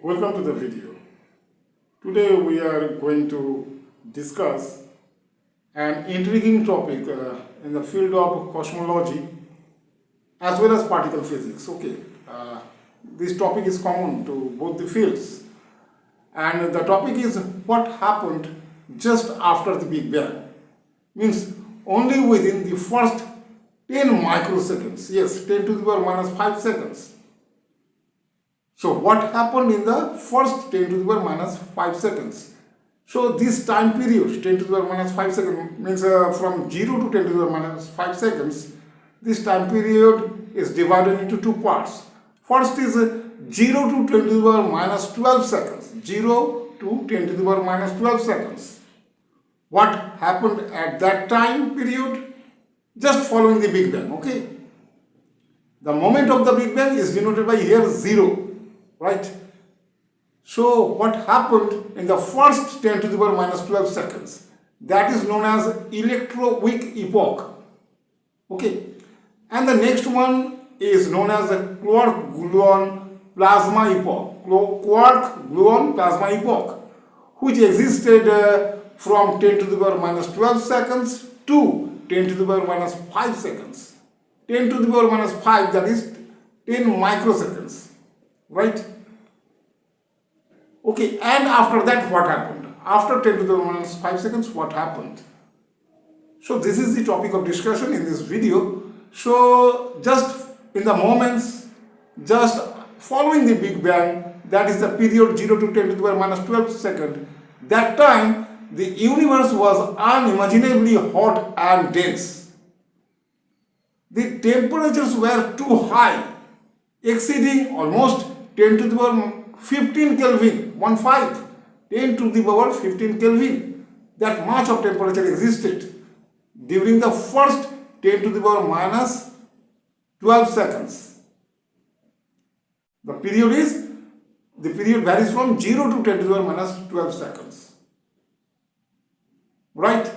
Welcome to the video. Today we are going to discuss an intriguing topic in the field of cosmology as well as particle physics. This topic is common to both the fields, and the topic is what happened just after the Big Bang. Means only within the first 10 microseconds, yes, 10 to the power minus 5 seconds. So what happened in the first 10 to the power minus 5 seconds? So this time period, 10 to the power minus 5 seconds, means from 0 to 10 to the power minus 5 seconds, this time period is divided into two parts. First is 0 to 10 to the power minus 12 seconds. 0 to 10 to the power minus 12 seconds. What happened at that time period? Just following the Big Bang, okay? The moment of the Big Bang is denoted by here 0. Right? So what happened in the first 10 to the power minus 12 seconds? That is known as electroweak epoch. Okay. And the next one is known as the Quark-Gluon Plasma epoch. Quark-Gluon Plasma epoch, which existed from 10 to the power minus 12 seconds to 10 to the power minus 5 seconds. 10 to the power minus 5, that is 10 microseconds. Right? Okay, and after that what happened? After 10 to the power minus 5 seconds, what happened? So this is the topic of discussion in this video. So just in the moments, just following the Big Bang, that is the period 0 to 10 to the power minus 12 seconds, that time the universe was unimaginably hot and dense. The temperatures were too high, exceeding almost 10 to the power 15 Kelvin, 10 to the power 15 Kelvin. That much of temperature existed during the first 10 to the power minus 12 seconds. The period varies from 0 to 10 to the power minus 12 seconds. Right?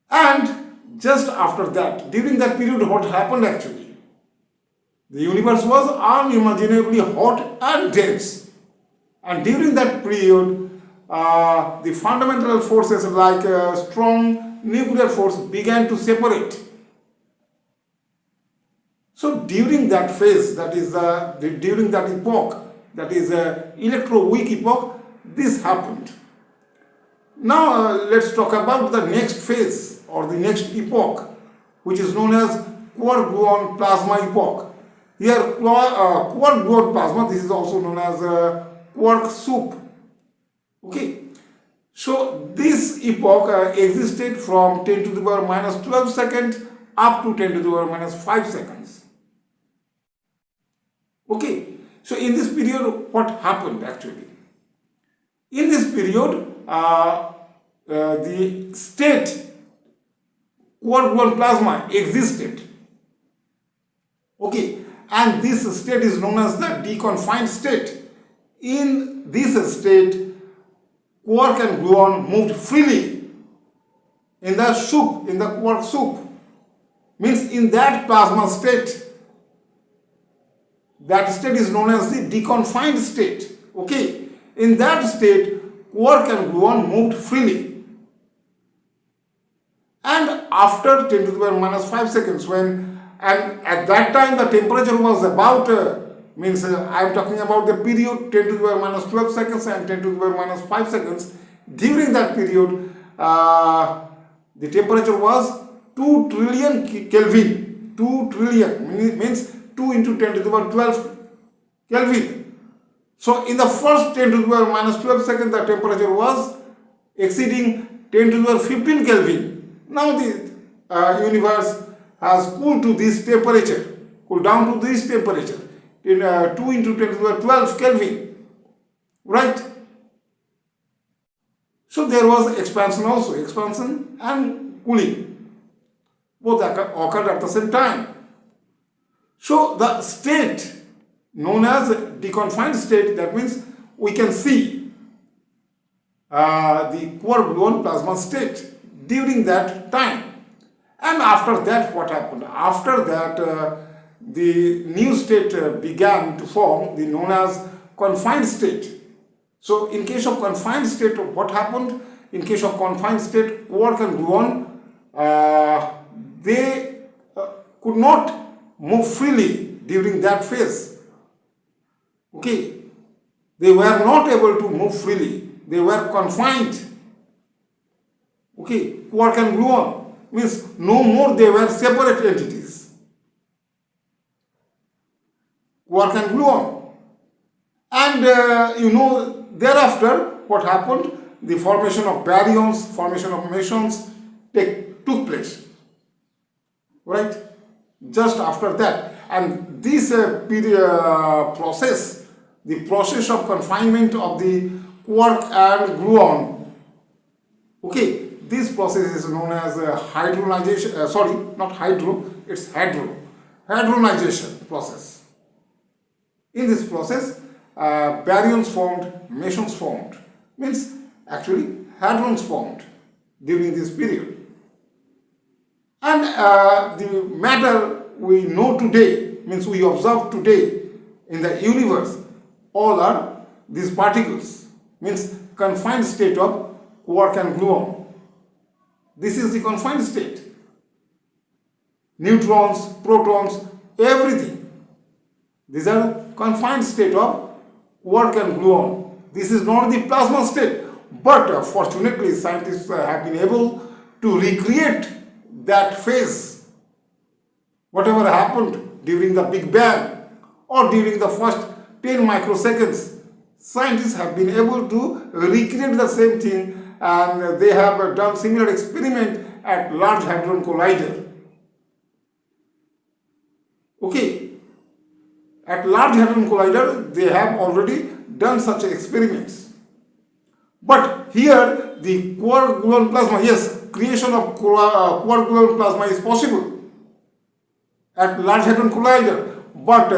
And just after that, during that period, what happened actually? The universe was unimaginably hot and dense. And during that period, the fundamental forces like strong nuclear force began to separate. So during that phase, that is during that epoch, that is electroweak epoch, this happened. Now let's talk about the next phase or the next epoch, which is known as Quark-Gluon Plasma epoch. Here, Quark-Gluon Plasma, this is also known as Quark Soup. Okay. So, this epoch existed from 10 to the power minus 12 seconds up to 10 to the power minus 5 seconds. Okay. So, in this period, what happened actually? In this period, the state Quark-Gluon Plasma existed. Okay. And this state is known as the deconfined state. In this state, quark and gluon moved freely in the soup, in the quark soup. Means in that plasma state, that state is known as the deconfined state. Okay. In that state, quark and gluon moved freely. And after 10 to the power minus 5 seconds, and at that time the temperature was about, I am talking about the period 10 to the power minus 12 seconds and 10 to the power minus 5 seconds. During that period, the temperature was 2 trillion Kelvin. 2 trillion means 2 into 10 to the power 12 Kelvin. So in the first 10 to the power minus 12 seconds, the temperature was exceeding 10 to the power 15 Kelvin. Now the universe has cooled to this temperature, cooled down to this temperature, in 2 into 10 to the 12 Kelvin, right? So there was expansion also, expansion and cooling, both occurred at the same time. So the state known as deconfined state, that means we can see the Quark-Gluon Plasma state during that time. And after that, what happened? After that, the new state began to form, the known as confined state. So in case of confined state, what happened? In case of confined state, quark and gluon, they could not move freely during that phase. Okay, they were not able to move freely. They were confined. Okay, quark and gluon means no more they were separate entities. Quark and gluon. And thereafter what happened? The formation of baryons, formation of mesons took place. Right? Just after that. And this process, the process of confinement of the quark and gluon, okay, this process is known as hadronization, hadronization process. In this process, baryons formed, mesons formed, means actually hadrons formed during this period. And the matter we know today, means we observe today in the universe, all are these particles, means confined state of quark and gluon. This is the confined state. Neutrons, protons, everything. These are confined state of quark and gluon. This is not the plasma state. But fortunately, scientists have been able to recreate that phase. Whatever happened during the Big Bang or during the first 10 microseconds, scientists have been able to recreate the same thing, and they have done similar experiment at Large Hadron Collider. Okay, at Large Hadron Collider, they have already done such experiments. But here, the Quark-Gluon Plasma, yes, creation of Quark-Gluon Plasma is possible at Large Hadron Collider, but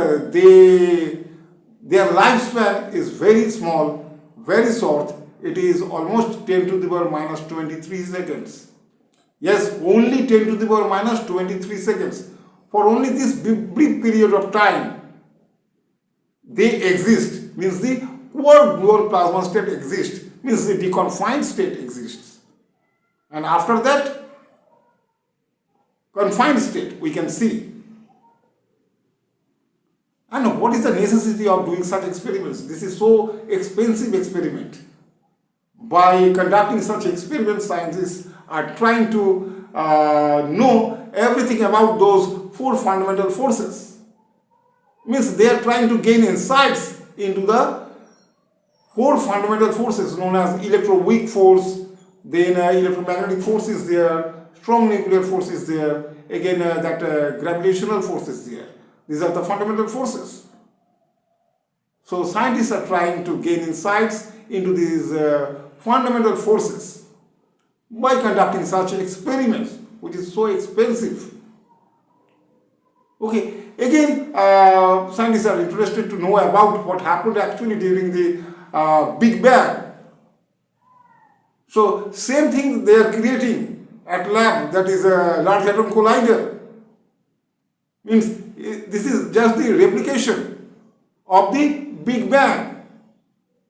their lifespan is very small, very short. It is almost 10 to the power minus 23 seconds. Yes, only 10 to the power minus 23 seconds. For only this brief period of time, they exist, means the Quark-Gluon Plasma state exists, means the deconfined state exists. And after that, confined state we can see. And what is the necessity of doing such experiments? This is so expensive experiment. By conducting such experiments, scientists are trying to know everything about those four fundamental forces. Means they are trying to gain insights into the four fundamental forces known as electroweak force, then electromagnetic force is there, strong nuclear force is there, again that gravitational force is there. These are the fundamental forces. So scientists are trying to gain insights into these fundamental forces by conducting such experiments, which is so expensive. Okay, again, scientists are interested to know about what happened actually during the Big Bang. So same thing they are creating at lab, that is a Large Hadron Collider. Means this is just the replication of the Big Bang.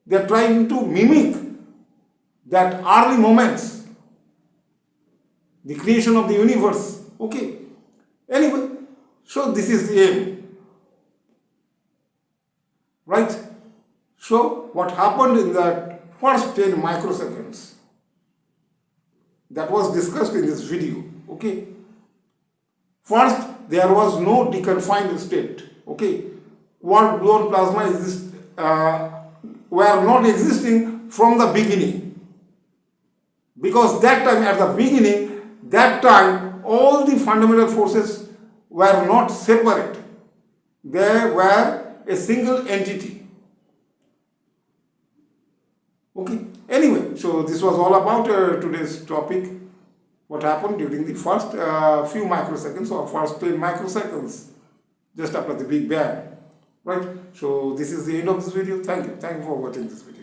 They are trying to mimic that early moments, the creation of the universe. Okay. Anyway, so this is the aim. Right? So what happened in the first 10 microseconds, that was discussed in this video. Okay. First, there was no deconfined state. Okay. Quark-Gluon Plasma were not existing from the beginning. Because that time, at the beginning, that time, all the fundamental forces were not separate. They were a single entity. Okay. Anyway, so this was all about today's topic. What happened during the first few microseconds or first 10 microseconds just after the Big Bang. Right? So this is the end of this video. Thank you. Thank you for watching this video.